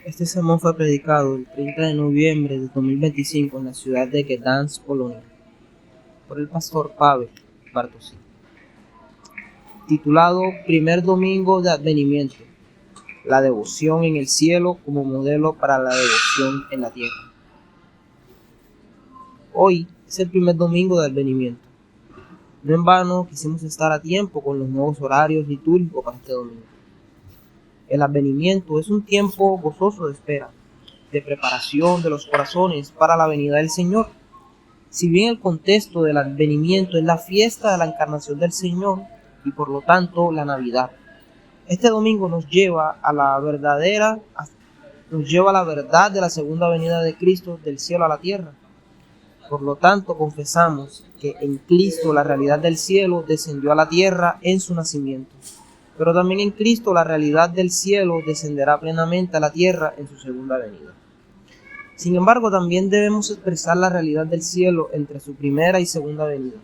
Este sermón fue predicado el 30 de noviembre de 2025 en la ciudad de Gdańsk, Polonia, por el pastor Paweł Bartosik, titulado Primer Domingo de Advenimiento, la devoción en el cielo como modelo para la devoción en la tierra. Hoy es el primer domingo de Advenimiento. No en vano quisimos estar a tiempo con los nuevos horarios litúrgicos para este domingo. El Advenimiento es un tiempo gozoso de espera, de preparación de los corazones para la venida del Señor. Si bien el contexto del Advenimiento es la fiesta de la encarnación del Señor y por lo tanto la Navidad, este domingo nos lleva a la verdad de la segunda venida de Cristo del cielo a la tierra. Por lo tanto, confesamos que en Cristo la realidad del cielo descendió a la tierra en su nacimiento, pero también en Cristo la realidad del cielo descenderá plenamente a la tierra en su segunda venida. Sin embargo, también debemos expresar la realidad del cielo entre su primera y segunda venida.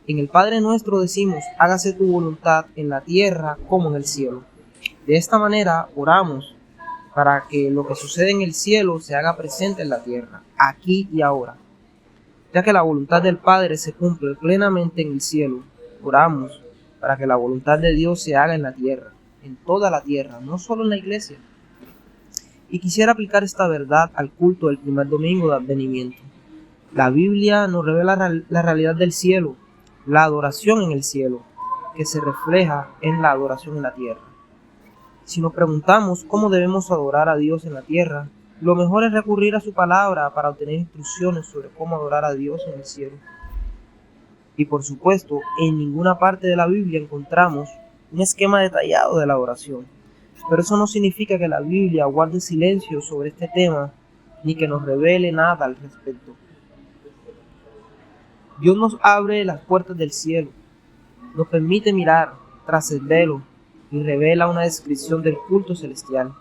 En el Padre Nuestro decimos, hágase tu voluntad en la tierra como en el cielo. De esta manera oramos para que lo que sucede en el cielo se haga presente en la tierra, aquí y ahora. Ya que la voluntad del Padre se cumple plenamente en el cielo, oramos para que la voluntad de Dios se haga en la tierra, en toda la tierra, no solo en la iglesia. Y quisiera aplicar esta verdad al culto del primer domingo de Advenimiento. La Biblia nos revela la realidad del cielo, la adoración en el cielo, que se refleja en la adoración en la tierra. Si nos preguntamos cómo debemos adorar a Dios en la tierra, lo mejor es recurrir a su palabra para obtener instrucciones sobre cómo adorar a Dios en el cielo. Y por supuesto, en ninguna parte de la Biblia encontramos un esquema detallado de la adoración. Pero eso no significa que la Biblia guarde silencio sobre este tema, ni que nos revele nada al respecto. Dios nos abre las puertas del cielo, nos permite mirar tras el velo y revela una descripción del culto celestial,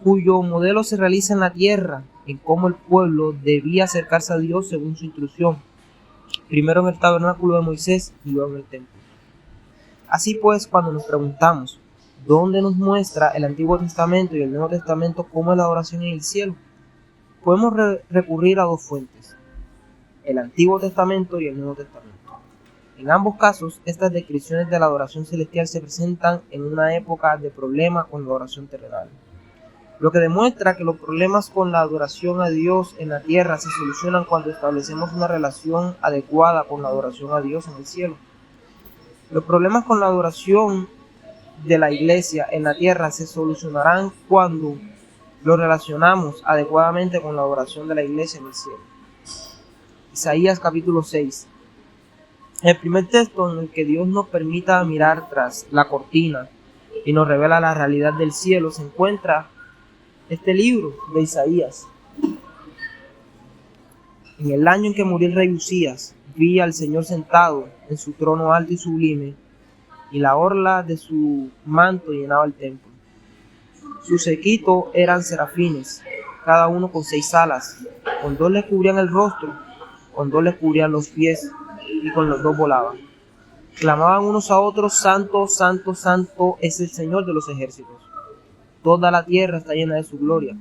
cuyo modelo se realiza en la tierra, en cómo el pueblo debía acercarse a Dios según su instrucción, primero en el tabernáculo de Moisés y luego en el templo. Así pues, cuando nos preguntamos, ¿dónde nos muestra el Antiguo Testamento y el Nuevo Testamento cómo es la adoración en el cielo? Podemos recurrir a dos fuentes, el Antiguo Testamento y el Nuevo Testamento. En ambos casos, estas descripciones de la adoración celestial se presentan en una época de problemas con la adoración terrenal, lo que demuestra que los problemas con la adoración a Dios en la tierra se solucionan cuando establecemos una relación adecuada con la adoración a Dios en el cielo. Los problemas con la adoración de la iglesia en la tierra se solucionarán cuando lo relacionamos adecuadamente con la adoración de la iglesia en el cielo. Isaías capítulo 6. El primer texto en el que Dios nos permita mirar tras la cortina y nos revela la realidad del cielo se encuentra este libro de Isaías. En el año en que murió el rey Uzías, vi al Señor sentado en su trono alto y sublime, y la orla de su manto llenaba el templo. Su séquito eran serafines, cada uno con 6 alas, con 2 le cubrían el rostro, con 2 le cubrían los pies, y con los 2 volaban. Clamaban unos a otros, Santo, Santo, Santo es el Señor de los ejércitos. Toda la tierra está llena de su gloria.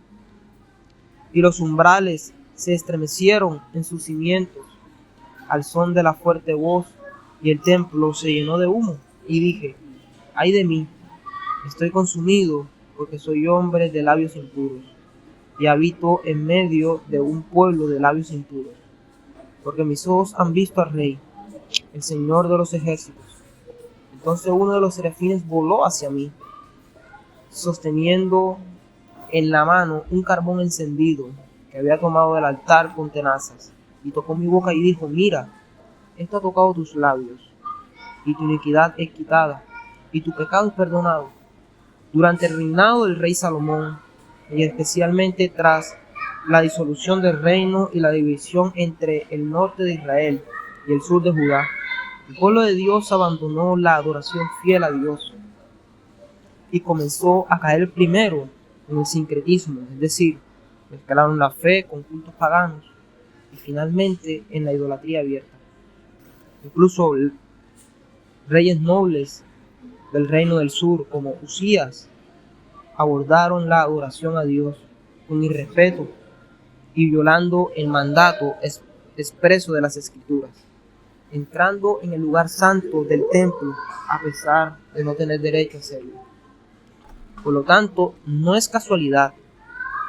Y los umbrales se estremecieron en sus cimientos al son de la fuerte voz, y el templo se llenó de humo. Y dije, ay de mí, estoy consumido, porque soy hombre de labios impuros, y habito en medio de un pueblo de labios impuros, porque mis ojos han visto al Rey, el Señor de los ejércitos. Entonces uno de los serafines voló hacia mí, sosteniendo en la mano un carbón encendido que había tomado del altar con tenazas, y tocó mi boca y dijo, mira, esto ha tocado tus labios, y tu iniquidad es quitada, y tu pecado es perdonado. Durante el reinado del rey Salomón, y especialmente tras la disolución del reino y la división entre el norte de Israel y el sur de Judá, el pueblo de Dios abandonó la adoración fiel a Dios y comenzó a caer primero en el sincretismo, es decir, mezclaron la fe con cultos paganos y finalmente en la idolatría abierta. Incluso reyes nobles del reino del sur como Uzías abordaron la adoración a Dios con irrespeto y violando el mandato expreso de las Escrituras, entrando en el lugar santo del templo a pesar de no tener derecho a hacerlo. Por lo tanto, no es casualidad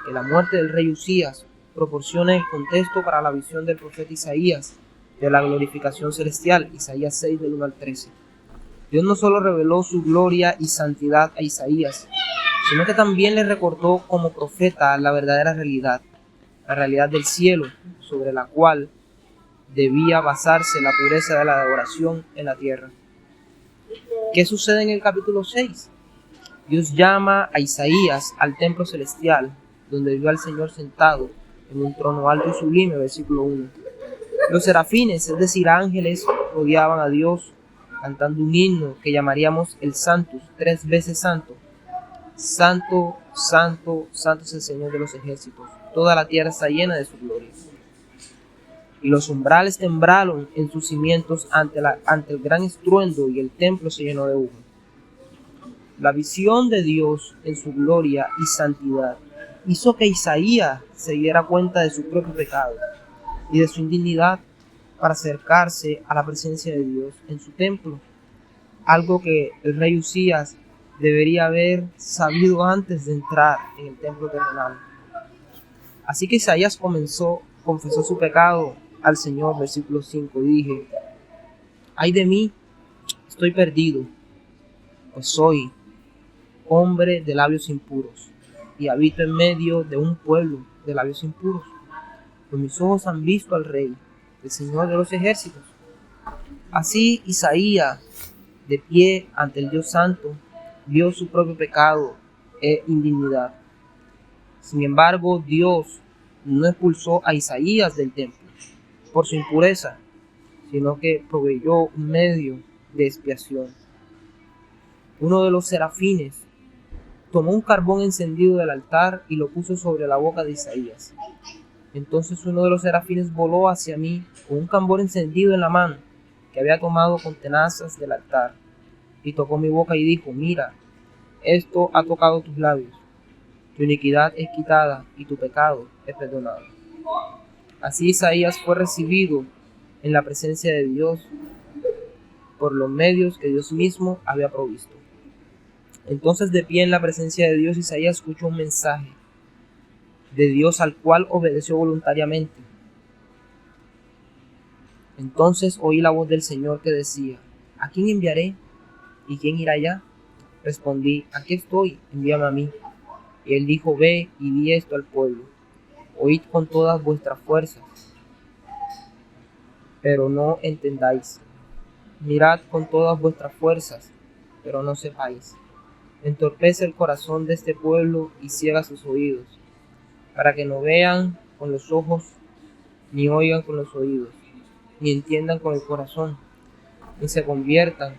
que la muerte del rey Usías proporcione el contexto para la visión del profeta Isaías de la glorificación celestial, Isaías 6 del 1 al 13. Dios no solo reveló su gloria y santidad a Isaías, sino que también le recordó como profeta la verdadera realidad, la realidad del cielo, sobre la cual debía basarse la pureza de la adoración en la tierra. ¿Qué sucede en el capítulo 6? Dios llama a Isaías al templo celestial, donde vio al Señor sentado en un trono alto y sublime, versículo 1. Los serafines, es decir, ángeles, rodeaban a Dios, cantando un himno que llamaríamos el Santus, 3 veces santo. Santo, santo, santo es el Señor de los ejércitos. Toda la tierra está llena de su gloria. Y los umbrales temblaron en sus cimientos ante el gran estruendo, y el templo se llenó de humo. La visión de Dios en su gloria y santidad hizo que Isaías se diera cuenta de su propio pecado y de su indignidad para acercarse a la presencia de Dios en su templo, algo que el rey Usías debería haber sabido antes de entrar en el templo terrenal. Así que Isaías confesó su pecado al Señor, versículo 5, y dije: ay de mí, estoy perdido, pues soy hombre de labios impuros, y habito en medio de un pueblo de labios impuros. Pues mis ojos han visto al Rey, el Señor de los ejércitos. Así Isaías, de pie ante el Dios Santo, vio su propio pecado e indignidad. Sin embargo, Dios no expulsó a Isaías del templo por su impureza, sino que proveyó un medio de expiación. Uno de los serafines tomó un carbón encendido del altar y lo puso sobre la boca de Isaías. Entonces uno de los serafines voló hacia mí con un carbón encendido en la mano que había tomado con tenazas del altar, y tocó mi boca y dijo: mira, esto ha tocado tus labios, tu iniquidad es quitada y tu pecado es perdonado. Así Isaías fue recibido en la presencia de Dios por los medios que Dios mismo había provisto. Entonces, de pie en la presencia de Dios, Isaías escuchó un mensaje de Dios al cual obedeció voluntariamente. Entonces oí la voz del Señor que decía: ¿a quién enviaré? ¿Y quién irá allá? Respondí: aquí estoy, envíame a mí. Y él dijo: ve y di esto al pueblo. Oíd con todas vuestras fuerzas, pero no entendáis. Mirad con todas vuestras fuerzas, pero no sepáis. Entorpece el corazón de este pueblo y ciega sus oídos, para que no vean con los ojos, ni oigan con los oídos, ni entiendan con el corazón, ni se conviertan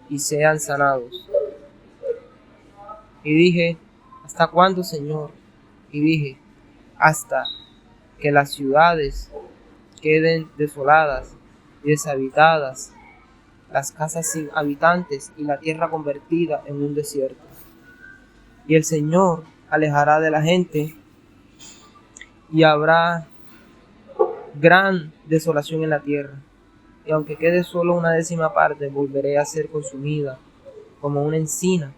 y sean sanados. Y dije: ¿hasta cuándo, Señor? Y dije: hasta que las ciudades queden desoladas y deshabitadas, las casas sin habitantes y la tierra convertida en un desierto. Y el Señor alejará de la gente, y habrá gran desolación en la tierra. Y aunque quede solo una 10ª parte, volveré a ser consumida como una encina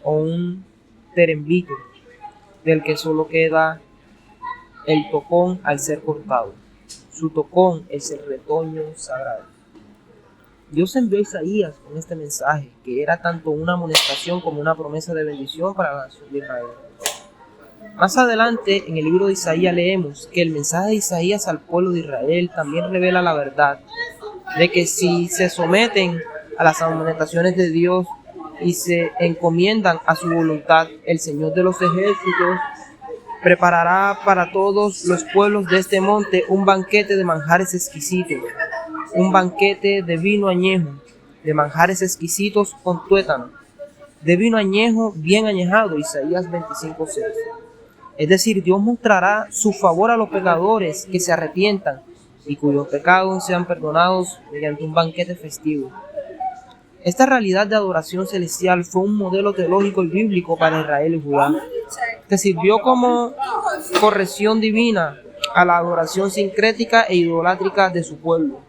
o un terembito, del que solo queda el tocón al ser cortado. Su tocón es el retoño sagrado. Dios envió a Isaías con este mensaje, que era tanto una amonestación como una promesa de bendición para la nación de Israel. Más adelante, en el libro de Isaías, leemos que el mensaje de Isaías al pueblo de Israel también revela la verdad de que si se someten a las amonestaciones de Dios y se encomiendan a su voluntad, el Señor de los ejércitos preparará para todos los pueblos de este monte un banquete de manjares exquisitos, un banquete de vino añejo, de manjares exquisitos con tuétano, de vino añejo bien añejado, Isaías 25:6. Es decir, Dios mostrará su favor a los pecadores que se arrepientan y cuyos pecados sean perdonados mediante un banquete festivo. Esta realidad de adoración celestial fue un modelo teológico y bíblico para Israel y Judá, que sirvió como corrección divina a la adoración sincrética e idolátrica de su pueblo.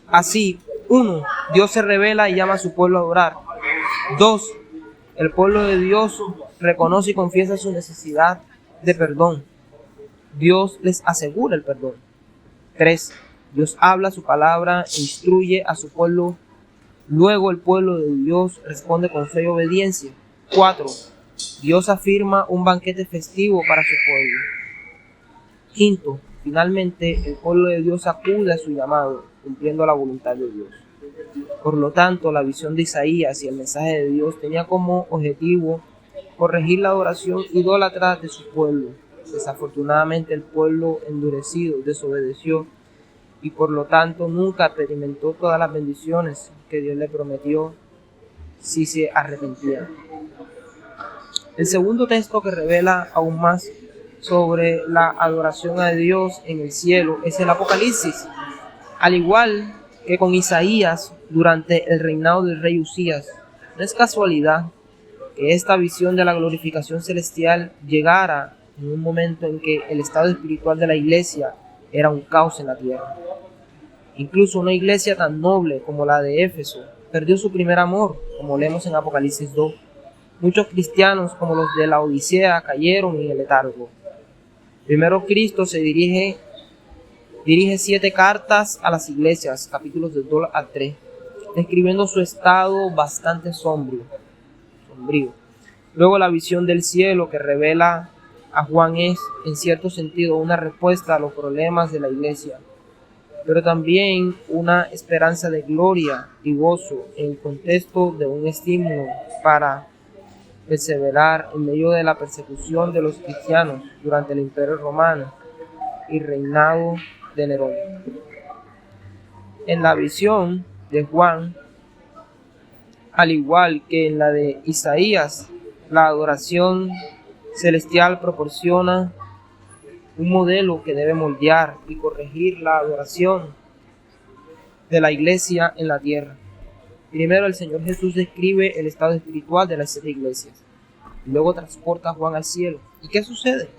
Así, 1. Dios se revela y llama a su pueblo a adorar. 2. El pueblo de Dios reconoce y confiesa su necesidad de perdón. Dios les asegura el perdón. 3. Dios habla su palabra e instruye a su pueblo. Luego el pueblo de Dios responde con fe y obediencia. 4. Dios afirma un banquete festivo para su pueblo. 5. Finalmente, el pueblo de Dios acude a su llamado, cumpliendo la voluntad de Dios. Por lo tanto, la visión de Isaías y el mensaje de Dios tenía como objetivo corregir la adoración idólatra de su pueblo. Desafortunadamente, el pueblo endurecido desobedeció y por lo tanto nunca experimentó todas las bendiciones que Dios le prometió si se arrepentía. El segundo texto que revela aún más sobre la adoración a Dios en el cielo es el Apocalipsis. Al igual que con Isaías durante el reinado del rey Usías, no es casualidad que esta visión de la glorificación celestial llegara en un momento en que el estado espiritual de la iglesia era un caos en la tierra. Incluso una iglesia tan noble como la de Éfeso perdió su primer amor, como leemos en Apocalipsis 2. Muchos cristianos como los de la Odisea cayeron en el letargo. Primero Cristo se dirige 7 cartas a las iglesias, capítulos del 2 al 3, describiendo su estado bastante sombrío. Luego la visión del cielo que revela a Juan es, en cierto sentido, una respuesta a los problemas de la iglesia, pero también una esperanza de gloria y gozo en el contexto de un estímulo para perseverar en medio de la persecución de los cristianos durante el Imperio Romano y reinado de Nerón. En la visión de Juan, al igual que en la de Isaías, la adoración celestial proporciona un modelo que debe moldear y corregir la adoración de la iglesia en la tierra. Primero, el Señor Jesús describe el estado espiritual de las 7 iglesias. Luego transporta a Juan al cielo. ¿Y qué sucede?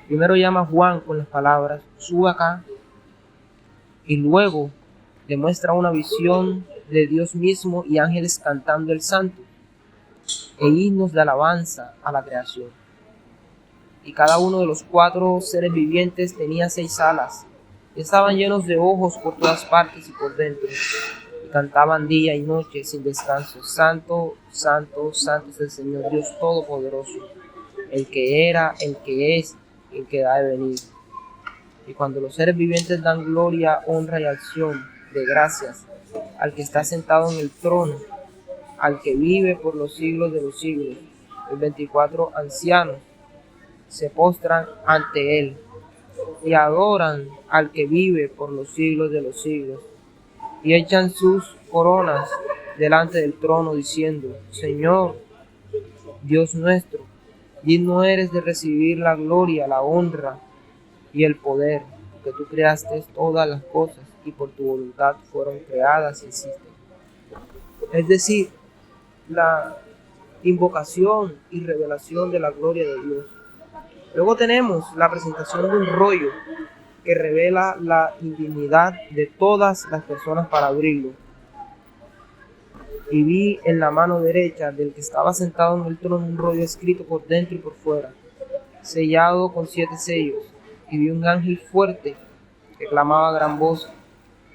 Primero llama a Juan con las palabras, sube acá. Y luego le muestra una visión de Dios mismo y ángeles cantando el santo e himnos de alabanza a la creación. Y cada uno de los 4 seres vivientes tenía 6 alas. Estaban llenos de ojos por todas partes y por dentro. Cantaban día y noche sin descanso, santo, santo, santo es el Señor Dios Todopoderoso, el que era, el que es, el que ha de venir. Y cuando los seres vivientes dan gloria, honra y acción de gracias al que está sentado en el trono, al que vive por los siglos de los siglos, los 24 ancianos se postran ante él y adoran al que vive por los siglos de los siglos. Y echan sus coronas delante del trono diciendo, Señor, Dios nuestro, digno eres de recibir la gloria, la honra y el poder, porque tú creaste todas las cosas y por tu voluntad fueron creadas y existen. Es decir, la invocación y revelación de la gloria de Dios. Luego tenemos la presentación de un rollo que revela la indignidad de todas las personas para abrirlo. Y vi en la mano derecha del que estaba sentado en el trono un rollo escrito por dentro y por fuera, sellado con 7 sellos. Y vi un ángel fuerte que clamaba a gran voz,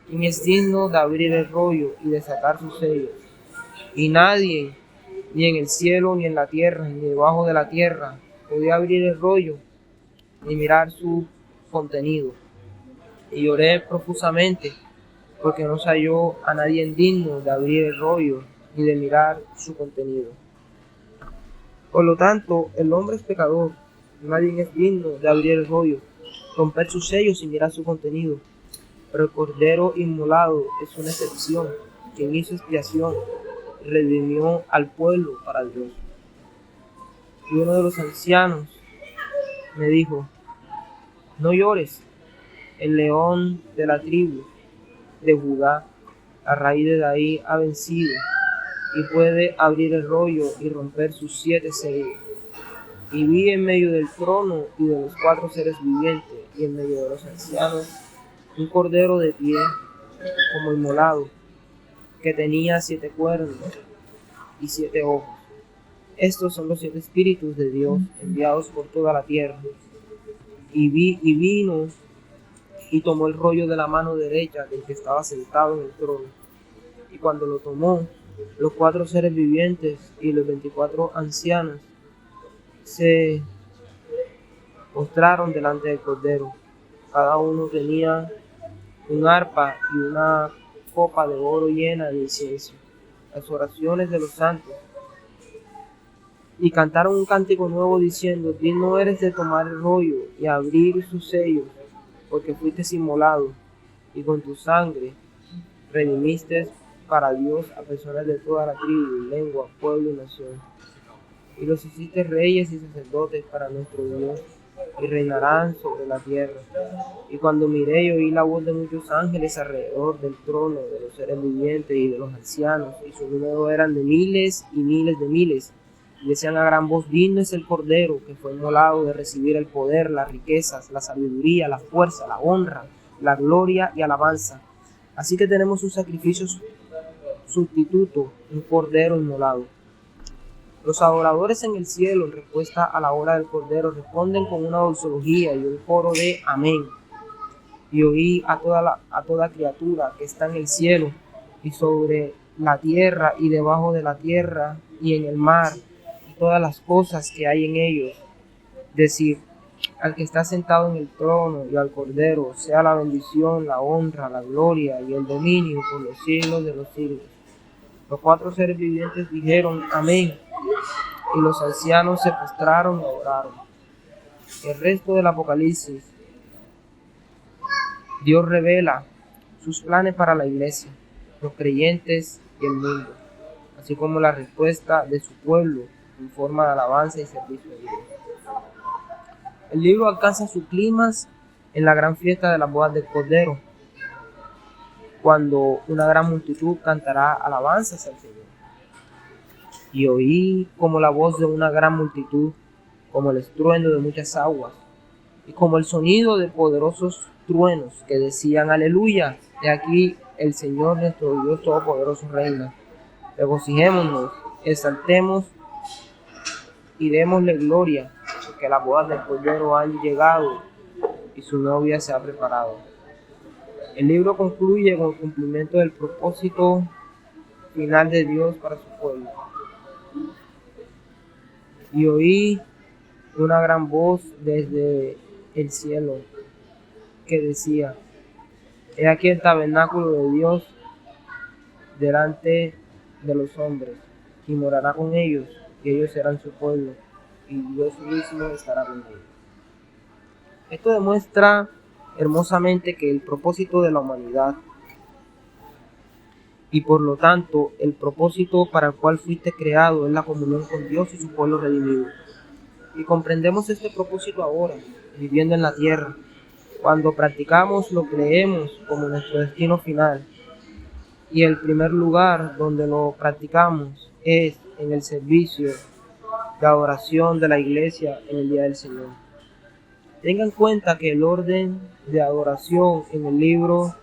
¿quién es digno de abrir el rollo y desatar sus sellos? Y nadie, ni en el cielo, ni en la tierra, ni debajo de la tierra, podía abrir el rollo ni mirar su contenido. Y lloré profusamente porque no se halló a nadie digno de abrir el rollo ni de mirar su contenido. Por lo tanto, el hombre es pecador, nadie es digno de abrir el rollo, romper sus sellos y mirar su contenido. Pero el Cordero inmolado es una excepción, quien hizo expiación, redimió al pueblo para Dios. Y uno de los ancianos me dijo, no llores, el león de la tribu de Judá, La raíz de David ha vencido y puede abrir el rollo y romper sus 7 sellos. Y vi en medio del trono y de los 4 seres vivientes y en medio de los ancianos un cordero de pie como inmolado, que tenía 7 cuernos y 7 ojos. Estos son los 7 espíritus de Dios enviados por toda la tierra. Y vino y tomó el rollo de la mano derecha del que estaba sentado en el trono. Y cuando lo tomó, los 4 seres vivientes y los 24 ancianos se postraron delante del cordero. Cada uno tenía un arpa y una copa de oro llena de incienso, las oraciones de los santos. Y cantaron un cántico nuevo diciendo: digno eres de tomar el rollo y abrir sus sellos, porque fuiste inmolado, y con tu sangre redimiste para Dios a personas de toda la tribu, lengua, pueblo y nación. Y los hiciste reyes y sacerdotes para nuestro Dios, y reinarán sobre la tierra. Y cuando miré y oí la voz de muchos ángeles alrededor del trono, de los seres vivientes y de los ancianos, y su número eran de miles y miles de miles, y decían a gran voz: digno es el Cordero que fue inmolado de recibir el poder, las riquezas, la sabiduría, la fuerza, la honra, la gloria y alabanza. Así que tenemos un sacrificio sustituto, un Cordero inmolado. Los adoradores en el cielo, en respuesta a la hora del Cordero, responden con una doxología y un coro de amén. Y oí a toda criatura que está en el cielo y sobre la tierra y debajo de la tierra y en el mar y todas las cosas que hay en ellos, decir: al que está sentado en el trono y al Cordero sea la bendición, la honra, la gloria y el dominio por los siglos de los siglos. Los 4 seres vivientes dijeron: amén. Y los ancianos se postraron y adoraron. El resto del Apocalipsis, Dios revela sus planes para la iglesia, los creyentes y el mundo, así como la respuesta de su pueblo en forma de alabanza y servicio a Dios. El libro alcanza su clímax en la gran fiesta de las bodas del Cordero, cuando una gran multitud cantará alabanzas al Señor. Y oí como la voz de una gran multitud, como el estruendo de muchas aguas, y como el sonido de poderosos truenos que decían: aleluya, he aquí el Señor nuestro Dios Todopoderoso reina. Regocijémonos, exaltemos y démosle gloria, porque las bodas del Cordero han llegado y su novia se ha preparado. El libro concluye con el cumplimiento del propósito final de Dios para su pueblo. Y oí una gran voz desde el cielo que decía: he aquí el tabernáculo de Dios delante de los hombres, y morará con ellos, y ellos serán su pueblo, y Dios mismo estará con ellos. Esto demuestra hermosamente que el propósito de la humanidad, y por lo tanto el propósito para el cual fuiste creado, es la comunión con Dios y su pueblo redimido. Y comprendemos este propósito ahora, viviendo en la tierra, cuando practicamos lo que creemos como nuestro destino final. Y el primer lugar donde lo practicamos es en el servicio de adoración de la iglesia en el día del Señor. Tengan en cuenta que el orden de adoración en el libro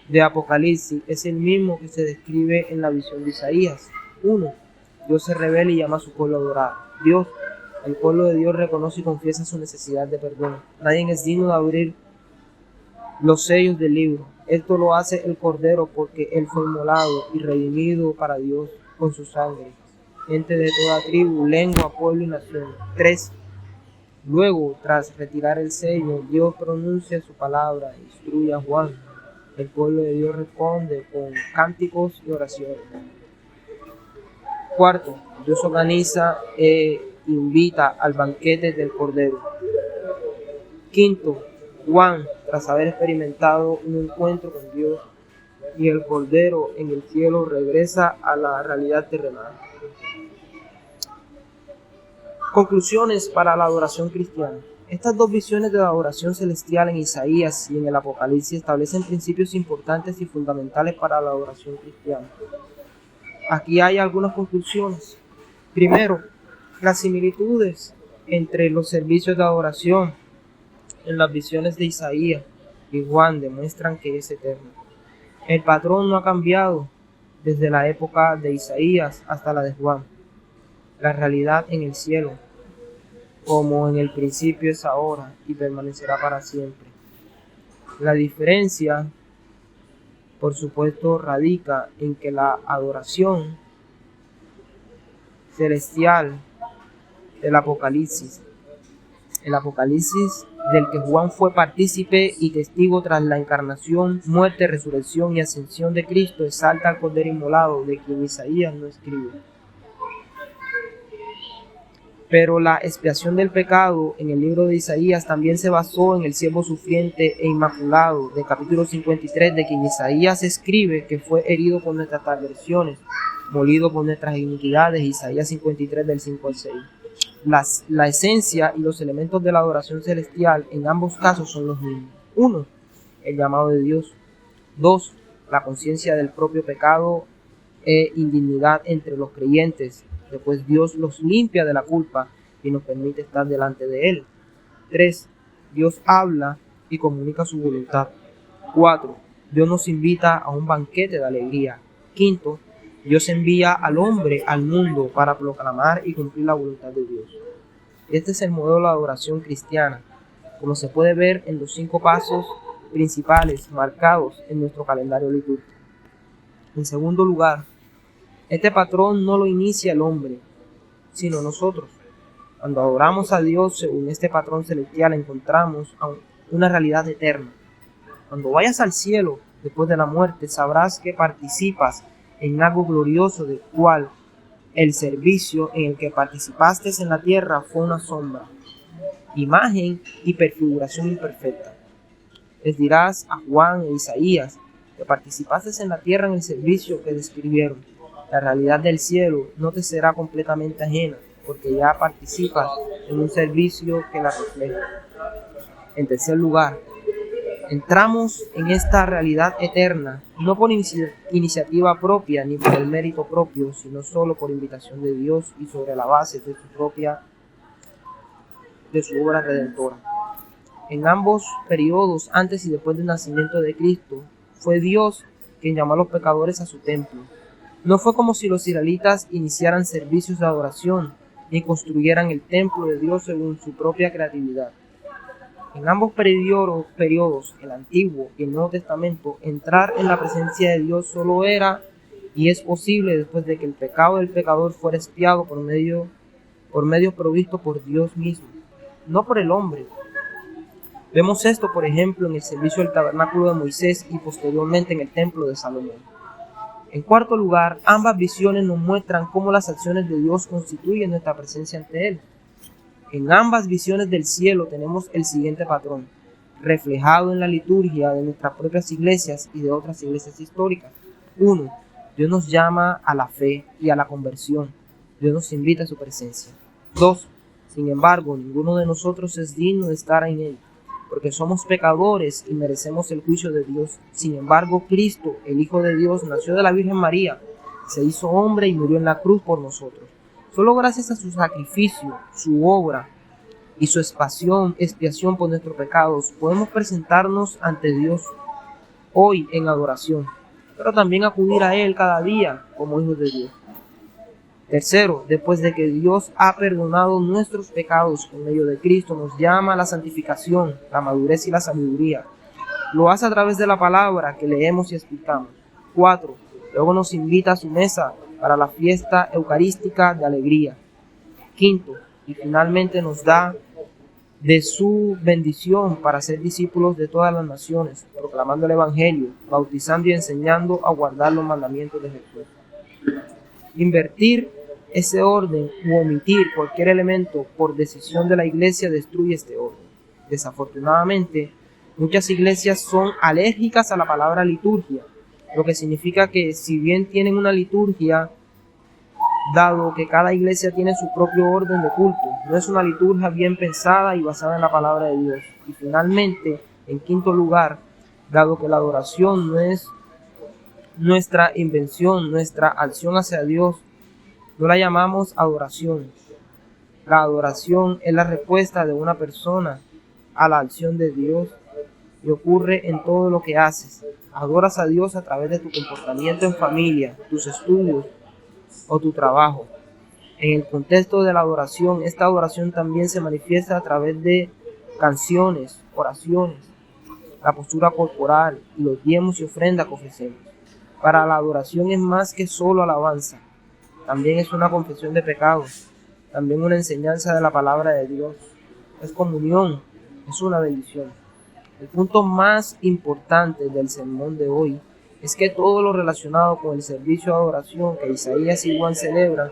de Apocalipsis es el mismo que se describe en la visión de Isaías. 1. Dios se revela y llama a su pueblo a adorar. El pueblo de Dios reconoce y confiesa su necesidad de perdón. Nadie es digno de abrir los sellos del libro. Esto lo hace el Cordero, porque él fue inmolado y redimido para Dios con su sangre. Gente de toda tribu, lengua, pueblo y nación. 3. Luego, tras retirar el sello, Dios pronuncia su palabra e instruye a Juan. El pueblo de Dios responde con cánticos y oraciones. 4. Dios organiza e invita al banquete del Cordero. 5. Juan, tras haber experimentado un encuentro con Dios y el Cordero en el cielo, regresa a la realidad terrenal. Conclusiones para la adoración cristiana. Estas dos visiones de la adoración celestial en Isaías y en el Apocalipsis establecen principios importantes y fundamentales para la adoración cristiana. Aquí hay algunas conclusiones. Primero, las similitudes entre los servicios de adoración en las visiones de Isaías y Juan demuestran que es eterno. El patrón no ha cambiado desde la época de Isaías hasta la de Juan. La realidad en el cielo, como en el principio es ahora y permanecerá para siempre. La diferencia, por supuesto, radica en que la adoración celestial del Apocalipsis, el Apocalipsis del que Juan fue partícipe y testigo tras la encarnación, muerte, resurrección y ascensión de Cristo, exalta al Cordero inmolado, de quien Isaías no escribe. Pero la expiación del pecado en el libro de Isaías también se basó en el siervo sufriente e inmaculado de capítulo 53, de quien Isaías escribe que fue herido por nuestras transgresiones, molido por nuestras iniquidades, Isaías 53 del 5 al 6. La esencia y los elementos de la adoración celestial en ambos casos son los mismos. 1. El llamado de Dios. 2. La conciencia del propio pecado e indignidad entre los creyentes. Después Dios los limpia de la culpa y nos permite estar delante de Él. 3. Dios habla y comunica su voluntad. 4. Dios nos invita a un banquete de alegría. 5. Dios envía al hombre al mundo para proclamar y cumplir la voluntad de Dios. Este es el modelo de adoración cristiana, como se puede ver en los 5 pasos principales marcados en nuestro calendario litúrgico. En segundo lugar, este patrón no lo inicia el hombre, sino nosotros. Cuando adoramos a Dios según este patrón celestial, encontramos una realidad eterna. Cuando vayas al cielo después de la muerte, sabrás que participas en algo glorioso, del cual el servicio en el que participaste en la tierra fue una sombra, imagen y prefiguración imperfecta. Les dirás a Juan e Isaías que participaste en la tierra en el servicio que describieron. La realidad del cielo no te será completamente ajena, porque ya participas en un servicio que la refleja. En tercer lugar, entramos en esta realidad eterna, no por iniciativa propia ni por el mérito propio, sino solo por invitación de Dios y sobre la base de su obra redentora. En ambos periodos, antes y después del nacimiento de Cristo, fue Dios quien llamó a los pecadores a su templo. No fue como si los israelitas iniciaran servicios de adoración, ni construyeran el templo de Dios según su propia creatividad. En ambos periodos, el Antiguo y el Nuevo Testamento, entrar en la presencia de Dios solo era y es posible después de que el pecado del pecador fuera expiado por medios provistos por Dios mismo, no por el hombre. Vemos esto, por ejemplo, en el servicio del tabernáculo de Moisés y posteriormente en el templo de Salomón. En cuarto lugar, ambas visiones nos muestran cómo las acciones de Dios constituyen nuestra presencia ante Él. En ambas visiones del cielo tenemos el siguiente patrón, reflejado en la liturgia de nuestras propias iglesias y de otras iglesias históricas. 1. Dios nos llama a la fe y a la conversión. Dios nos invita a su presencia. 2. Sin embargo, ninguno de nosotros es digno de estar en Él, porque somos pecadores y merecemos el juicio de Dios. Sin embargo, Cristo, el Hijo de Dios, nació de la Virgen María, se hizo hombre y murió en la cruz por nosotros. Solo gracias a su sacrificio, su obra y su expiación por nuestros pecados, podemos presentarnos ante Dios hoy en adoración, pero también acudir a Él cada día como hijos de Dios. Tercero, después de que Dios ha perdonado nuestros pecados por medio de Cristo, nos llama a la santificación, la madurez y la sabiduría. Lo hace a través de la palabra que leemos y explicamos. 4. Luego nos invita a su mesa para la fiesta eucarística de alegría. 5. Y finalmente nos da de su bendición para ser discípulos de todas las naciones, proclamando el Evangelio, bautizando y enseñando a guardar los mandamientos de Jesús. Invertir ese orden u omitir cualquier elemento por decisión de la iglesia destruye este orden. Desafortunadamente, muchas iglesias son alérgicas a la palabra liturgia, lo que significa que si bien tienen una liturgia dado que cada iglesia tiene su propio orden de culto. No es una liturgia bien pensada y basada en la palabra de Dios. Y finalmente, en quinto lugar, dado que la adoración no es nuestra invención, nuestra acción hacia Dios, no la llamamos adoración. La adoración es la respuesta de una persona a la acción de Dios y ocurre en todo lo que haces. Adoras a Dios a través de tu comportamiento en familia, tus estudios o tu trabajo. En el contexto de la adoración, esta adoración también se manifiesta a través de canciones, oraciones, la postura corporal y los diezmos y ofrendas que ofrecemos. Para la adoración es más que solo alabanza, también es una confesión de pecados, también una enseñanza de la palabra de Dios, es comunión, es una bendición. El punto más importante del sermón de hoy es que todo lo relacionado con el servicio de adoración que Isaías y Juan celebran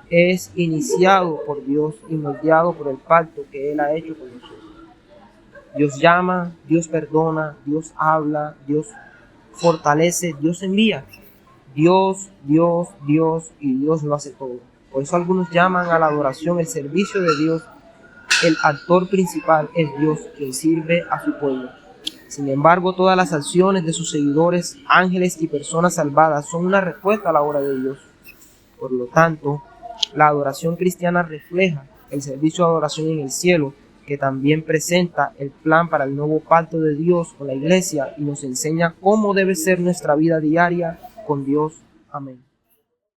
es iniciado por Dios y moldeado por el pacto que Él ha hecho con nosotros. Dios llama, Dios perdona, Dios habla, Dios fortalece, Dios envía. Dios y Dios lo hace todo. Por eso algunos llaman a la adoración el servicio de Dios. El actor principal es Dios, quien sirve a su pueblo. Sin embargo, todas las acciones de sus seguidores, ángeles y personas salvadas son una respuesta a la obra de Dios. Por lo tanto, la adoración cristiana refleja el servicio de adoración en el cielo, que también presenta el plan para el nuevo pacto de Dios con la iglesia y nos enseña cómo debe ser nuestra vida diaria con Dios. Amén.